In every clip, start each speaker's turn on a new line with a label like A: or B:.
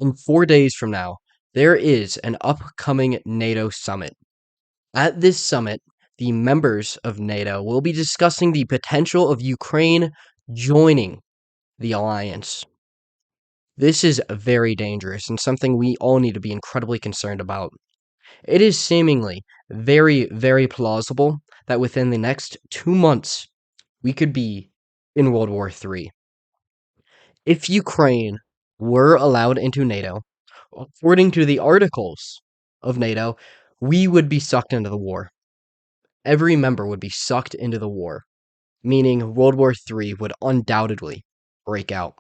A: In 4 days from now, there is an upcoming NATO summit. At this summit, the members of NATO will be discussing the potential of Ukraine joining the alliance. This is very dangerous and something we all need to be incredibly concerned about. It is seemingly very, very plausible that within the next 2 months, we could be in World War III. If Ukraine were allowed into NATO, according to the articles of NATO, we would be sucked into the war. Every member would be sucked into the war, meaning World War III would undoubtedly break out.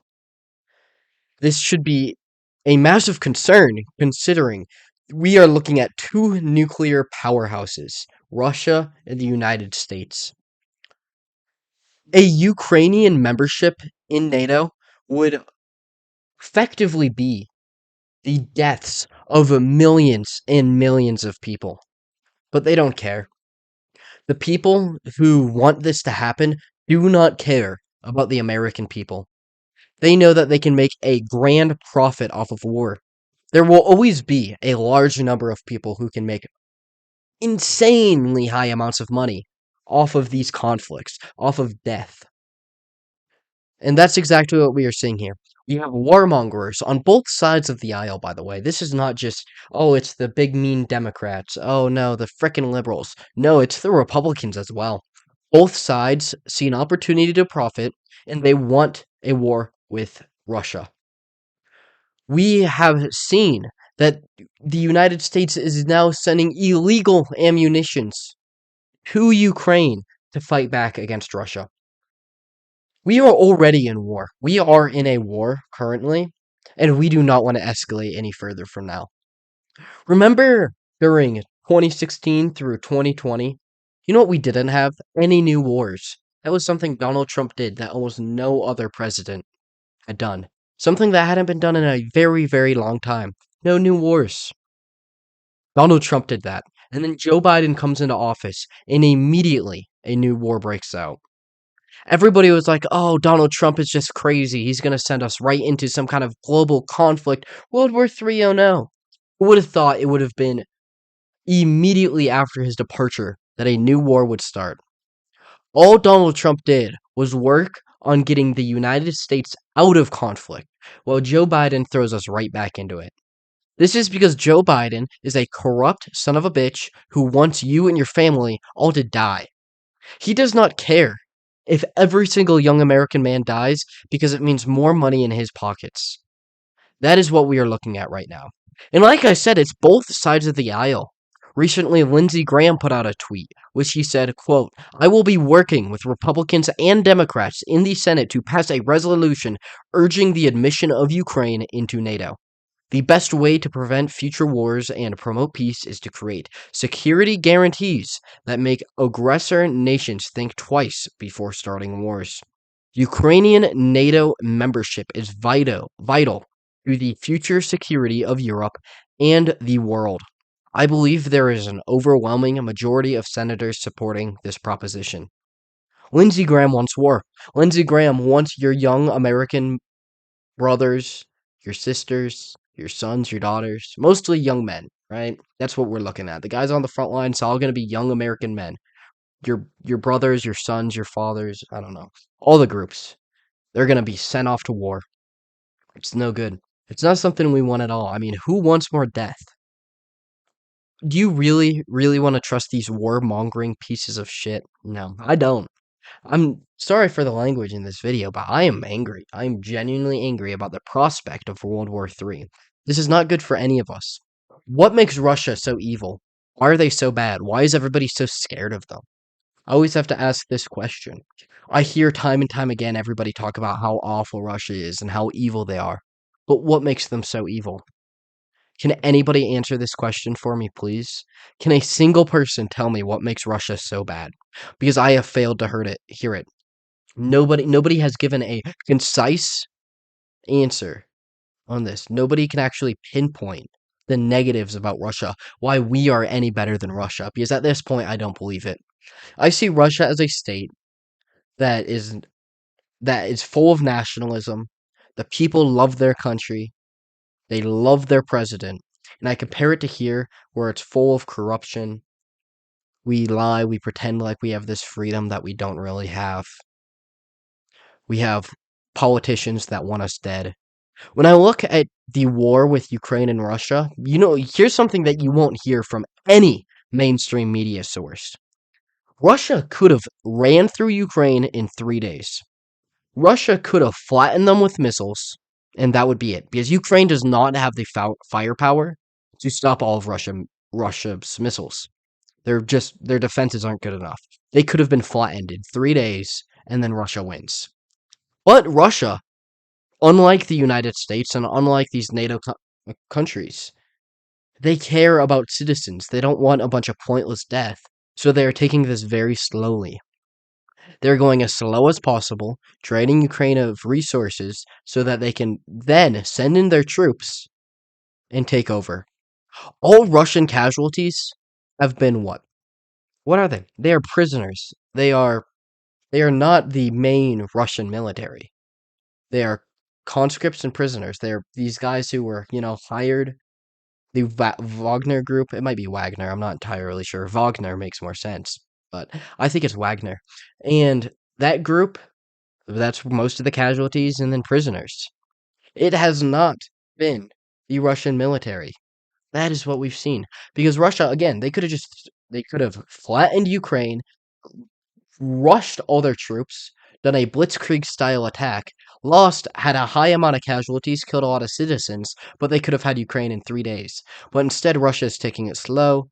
A: This should be a massive concern considering we are looking at two nuclear powerhouses, Russia and the United States. A Ukrainian membership in NATO would effectively be the deaths of millions and millions of people. But they don't care. The people who want this to happen do not care about the American people. They know that they can make a grand profit off of war. There will always be a large number of people who can make insanely high amounts of money off of these conflicts, off of death. And that's exactly what we are seeing here. We have warmongers on both sides of the aisle, by the way. This is not just, oh, it's the big mean Democrats. Oh, no, the frickin' liberals. No, it's the Republicans as well. Both sides see an opportunity to profit, and they want a war with Russia. We have seen that the United States is now sending illegal ammunitions to Ukraine to fight back against Russia. We are already in war. We are in a war currently, and we do not want to escalate any further from now. Remember during 2016 through 2020, you know what we didn't have? Any new wars. That was something Donald Trump did that almost no other president had done. Something that hadn't been done in a very, very long time. No new wars. Donald Trump did that. And then Joe Biden comes into office, and immediately a new war breaks out. Everybody was like, oh, Donald Trump is just crazy. He's going to send us right into some kind of global conflict. World War III, oh no. Who would have thought it would have been immediately after his departure that a new war would start? All Donald Trump did was work on getting the United States out of conflict, while Joe Biden throws us right back into it. This is because Joe Biden is a corrupt son of a bitch who wants you and your family all to die. He does not care if every single young American man dies because it means more money in his pockets. That is what we are looking at right now. And like I said, it's both sides of the aisle. Recently, Lindsey Graham put out a tweet, which he said, quote, I will be working with Republicans and Democrats in the Senate to pass a resolution urging the admission of Ukraine into NATO. The best way to prevent future wars and promote peace is to create security guarantees that make aggressor nations think twice before starting wars. Ukrainian NATO membership is vital to the future security of Europe and the world. I believe there is an overwhelming majority of senators supporting this proposition. Lindsey Graham wants war. Lindsey Graham wants your young American brothers, your sisters, your sons, your daughters, mostly young men, right? That's what we're looking at. The guys on the front line, it's all going to be young American men. Your brothers, your sons, your fathers, I don't know. All the groups. They're going to be sent off to war. It's no good. It's not something we want at all. I mean, who wants more death? Do you really, really want to trust these warmongering pieces of shit? No, I don't. I'm sorry for the language in this video, but I am angry. I am genuinely angry about the prospect of World War III. This is not good for any of us. What makes Russia so evil? Why are they so bad? Why is everybody so scared of them? I always have to ask this question. I hear time and time again everybody talk about how awful Russia is and how evil they are. But what makes them so evil? Can anybody answer this question for me, please? Can a single person tell me what makes Russia so bad? Because I have failed to hear it. Nobody has given a concise answer on this. Nobody can actually pinpoint the negatives about Russia, why we are any better than Russia, because at this point I don't believe it. I see Russia as a state that is full of nationalism. The people love their country. They love their president. And I compare it to here, where it's full of corruption. We lie, we pretend like we have this freedom that we don't really have. We have politicians that want us dead. When I look at the war with Ukraine and Russia, here's something that you won't hear from any mainstream media source. Russia could have ran through Ukraine in 3 days. Russia could have flattened them with missiles, and that would be it. Because Ukraine does not have the firepower to stop all of Russia's missiles. Their defenses aren't good enough. They could have been flattened in 3 days, and then Russia wins. But Russia, unlike the United States and unlike these NATO countries, they care about citizens. They don't want a bunch of pointless death. So they're taking this very slowly. They're going as slow as possible, draining Ukraine of resources so that they can then send in their troops and take over. All Russian casualties have been what? What are they? They are prisoners. They are not the main Russian military. They are conscripts and prisoners. They're these guys who were, hired. The Wagner group. It might be Wagner. I'm not entirely sure. Wagner makes more sense, but I think it's Wagner. And that group, that's most of the casualties and then prisoners. It has not been the Russian military. That is what we've seen. Because Russia, again, they could have flattened Ukraine, rushed all their troops, done a blitzkrieg style attack, had a high amount of casualties, killed a lot of citizens, but they could have had Ukraine in 3 days. But instead, Russia is taking it slow,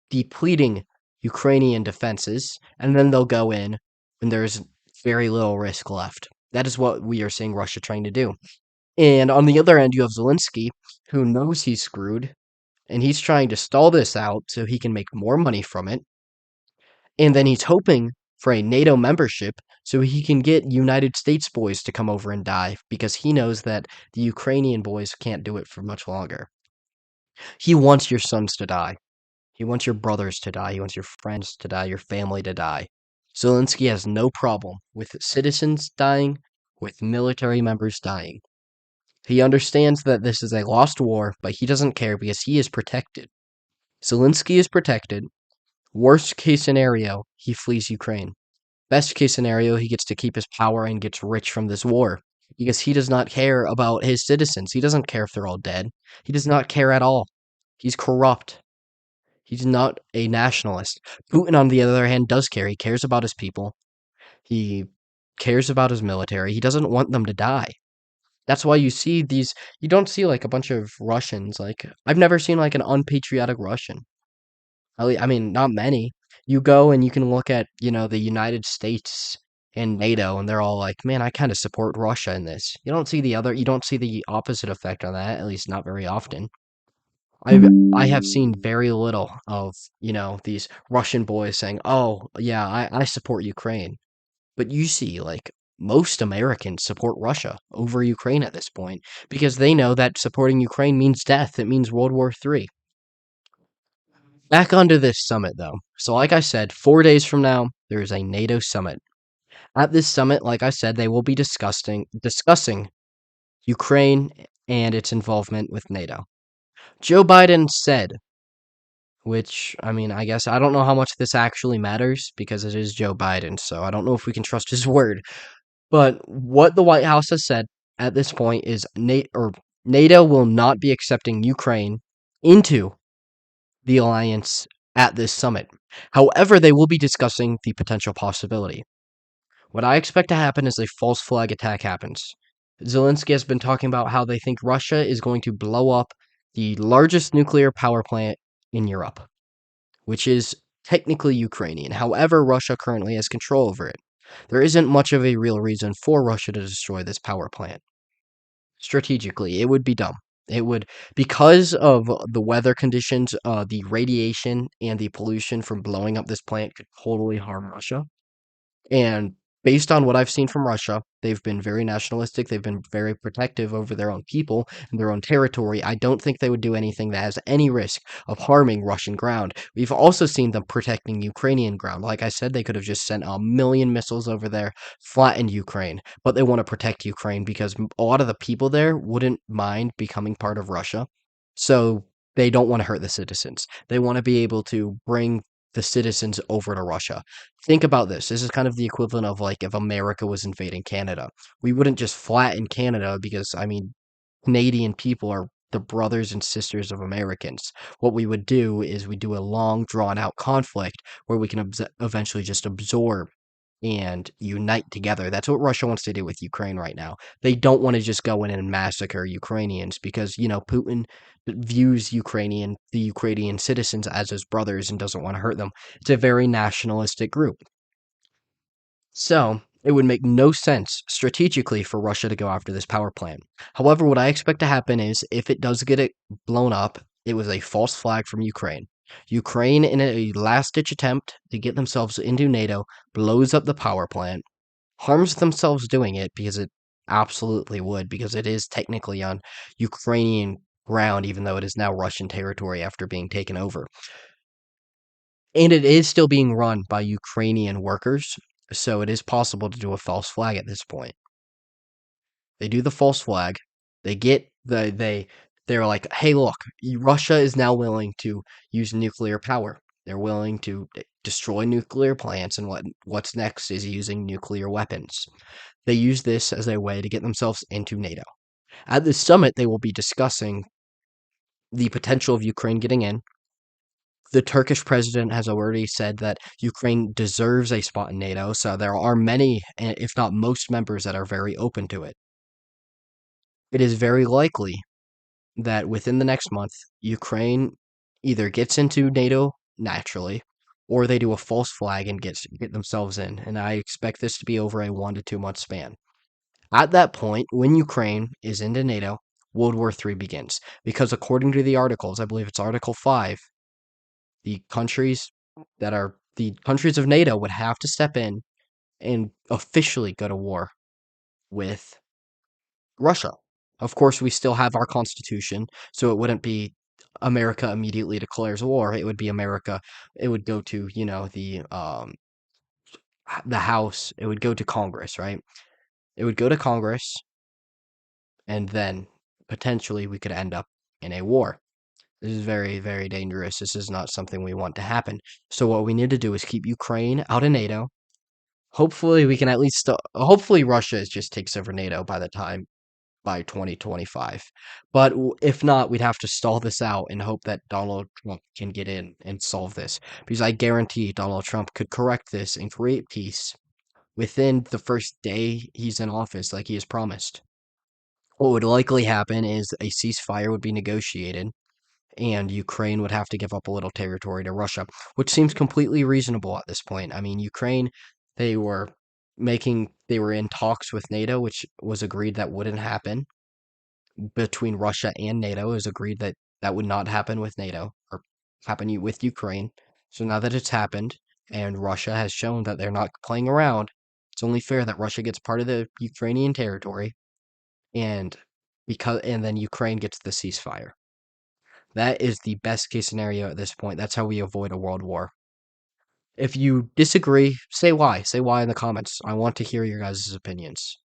A: depleting Ukrainian defenses, and then they'll go in when there's very little risk left. That is what we are seeing Russia trying to do. And on the other end, you have Zelensky, who knows he's screwed, and he's trying to stall this out so he can make more money from it. And then he's hoping for a NATO membership so he can get United States boys to come over and die because he knows that the Ukrainian boys can't do it for much longer. He wants your sons to die. He wants your brothers to die. He wants your friends to die, your family to die. Zelensky has no problem with citizens dying, with military members dying. He understands that this is a lost war, but he doesn't care because he is protected. Zelensky is protected. Worst case scenario, he flees Ukraine. Best case scenario, he gets to keep his power and gets rich from this war. Because he does not care about his citizens. He doesn't care if they're all dead. He does not care at all. He's corrupt. He's not a nationalist. Putin, on the other hand, does care. He cares about his people. He cares about his military. He doesn't want them to die. That's why you don't see like a bunch of Russians. Like, I've never seen like an unpatriotic Russian. I mean, not many. You go and you can look at, the United States and NATO, and they're all like, man, I kind of support Russia in this. You don't see the opposite effect on that, at least not very often. I have seen very little of, these Russian boys saying, oh, yeah, I support Ukraine. But you see, like, most Americans support Russia over Ukraine at this point because they know that supporting Ukraine means death. It means World War III. Back onto this summit, though. So, like I said, 4 days from now, there is a NATO summit. At this summit, like I said, they will be discussing Ukraine and its involvement with NATO. Joe Biden said, which, I mean, I guess I don't know how much this actually matters because it is Joe Biden, so I don't know if we can trust his word. But what the White House has said at this point is NATO will not be accepting Ukraine into the alliance at this summit. However, they will be discussing the potential possibility. What I expect to happen is a false flag attack happens. Zelensky has been talking about how they think Russia is going to blow up the largest nuclear power plant in Europe, which is technically Ukrainian. However, Russia currently has control over it. There isn't much of a real reason for Russia to destroy this power plant. Strategically, it would be dumb. It would, because of the weather conditions, the radiation and the pollution from blowing up this plant could totally harm Russia. And based on what I've seen from Russia, they've been very nationalistic. They've been very protective over their own people and their own territory. I don't think they would do anything that has any risk of harming Russian ground. We've also seen them protecting Ukrainian ground. Like I said, they could have just sent a million missiles over there, flattened Ukraine, but they want to protect Ukraine because a lot of the people there wouldn't mind becoming part of Russia. So they don't want to hurt the citizens. They want to be able to bring the citizens over to Russia. Think about this. This is kind of the equivalent of like if America was invading Canada. We wouldn't just flatten Canada because, I mean, Canadian people are the brothers and sisters of Americans. What we would do is we do a long, drawn out conflict where we can eventually just absorb and unite together. That's what Russia wants to do with Ukraine right now. They don't want to just go in and massacre Ukrainians because, Putin views the Ukrainian citizens as his brothers and doesn't want to hurt them. It's a very nationalistic group. So, it would make no sense strategically for Russia to go after this power plant. However, what I expect to happen is if it does get it blown up, it was a false flag from Ukraine. Ukraine, in a last ditch attempt to get themselves into NATO, blows up the power plant, harms themselves doing it because it absolutely would, because it is technically on Ukrainian ground, even though it is now Russian territory after being taken over. And it is still being run by Ukrainian workers, so it is possible to do a false flag at this point. They do the false flag. They get they're like, "Hey, look, Russia is now willing to use nuclear power. They're willing to destroy nuclear plants, and what's next is using nuclear weapons." They use this as a way to get themselves into NATO. At this summit, they will be discussing the potential of Ukraine getting in. The Turkish president has already said that Ukraine deserves a spot in NATO, so there are many, if not most, members that are very open to it. It is very likely that within the next month, Ukraine either gets into NATO naturally, or they do a false flag and get themselves in. And I expect this to be over a 1 to 2 month span. At that point, when Ukraine is into NATO, World War III begins. Because according to the articles, I believe it's Article 5, the countries of NATO would have to step in and officially go to war with Russia. Of course, we still have our constitution, so it wouldn't be America immediately declares war. It would be America. It would go to, the House. It would go to Congress, right? It would go to Congress, and then potentially we could end up in a war. This is very, very dangerous. This is not something we want to happen. So what we need to do is keep Ukraine out of NATO. Hopefully, we can at least. Hopefully, Russia just takes over NATO by 2025. But if not, we'd have to stall this out and hope that Donald Trump can get in and solve this. Because I guarantee Donald Trump could correct this and create peace within the first day he's in office, like he has promised. What would likely happen is a ceasefire would be negotiated, and Ukraine would have to give up a little territory to Russia, which seems completely reasonable at this point. I mean, Ukraine, they were they were in talks with NATO, which was agreed that wouldn't happen between Russia and NATO. It was agreed that that would not happen with NATO or happen with Ukraine. So now that it's happened and Russia has shown that they're not playing around, it's only fair that Russia gets part of the Ukrainian territory and then Ukraine gets the ceasefire. That is the best case scenario at this point. That's how we avoid a world war. If you disagree, say why. Say why in the comments. I want to hear your guys' opinions.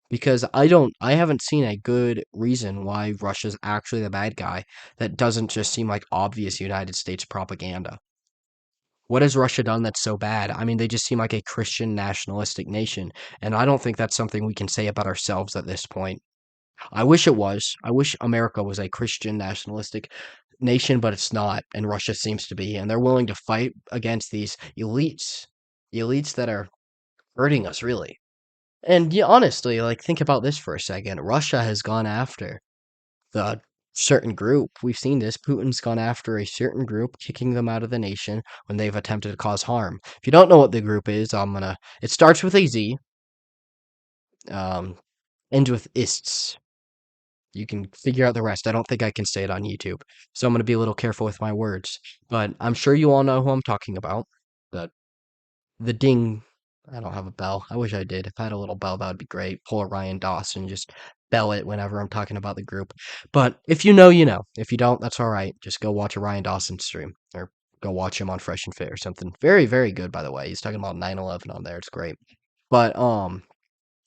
A: Because I haven't seen a good reason why Russia's actually the bad guy that doesn't just seem like obvious United States propaganda. What has Russia done that's so bad? I mean, they just seem like a Christian nationalistic nation, and I don't think that's something we can say about ourselves at this point. I wish it was. I wish America was a Christian nationalistic nation, but it's not, and Russia seems to be, and they're willing to fight against these the elites that are hurting us, really. And yeah, honestly, like think about this for a second. Russia has gone after the certain group. We've seen this. Putin's gone after a certain group, kicking them out of the nation when they've attempted to cause harm. If you don't know what the group is, it starts with a Z, um, ends with ists. You can figure out the rest. I don't think I can say it on YouTube, so I'm gonna be a little careful with my words. But I'm sure you all know who I'm talking about. The the ding I don't have a bell. I wish I did. If I had a little bell, that would be great. Pull a Ryan Dawson, just bell it whenever I'm talking about the group. But if you know, you know. If you don't, that's all right. Just go watch a Ryan Dawson stream or go watch him on Fresh and Fit or something. Very, very good, by the way. He's talking about 9/11 on there. It's great. But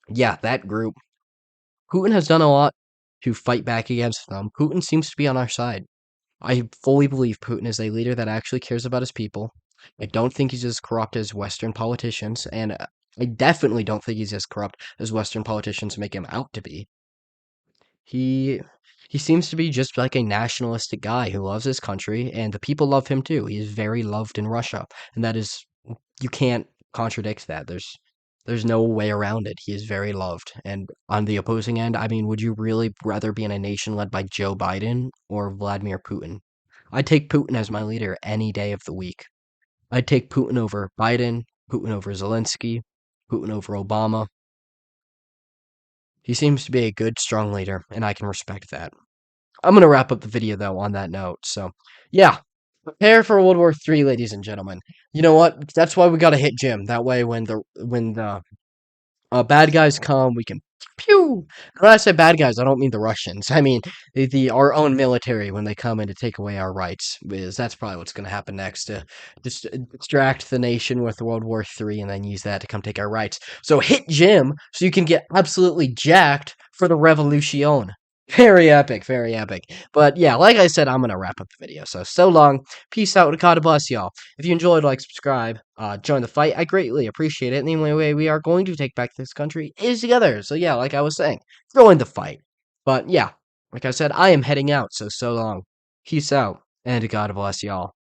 A: yeah, that group. Putin has done a lot to fight back against them. Putin seems to be on our side. I fully believe Putin is a leader that actually cares about his people. I don't think he's as corrupt as Western politicians, and I definitely don't think he's as corrupt as Western politicians make him out to be. He he seems to be just like a nationalistic guy who loves his country, and the people love him too. He is very loved in Russia, and that is you can't contradict that. There's no way around it. He is very loved. And on the opposing end, I mean, would you really rather be in a nation led by Joe Biden or Vladimir Putin? I'd take Putin as my leader any day of the week. I'd take Putin over Biden, Putin over Zelensky, Putin over Obama. He seems to be a good, strong leader, and I can respect that. I'm going to wrap up the video, though, on that note. So, yeah, prepare for World War III, ladies and gentlemen. You know what? That's why we got to hit Jim. That way, when the bad guys come, we can pew. When I say bad guys, I don't mean the Russians. I mean the our own military when they come in to take away our rights. Because that's probably what's going to happen next to just distract the nation with World War III and then use that to come take our rights. So hit Jim so you can get absolutely jacked for the revolution. Very epic, very epic. But yeah, like I said, I'm gonna wrap up the video. So long. Peace out. God bless y'all. If you enjoyed, like, subscribe, join the fight. I greatly appreciate it. And the only way we are going to take back this country is together. So yeah, like I was saying, join the fight. But yeah, like I said, I am heading out. So long. Peace out. And God bless y'all.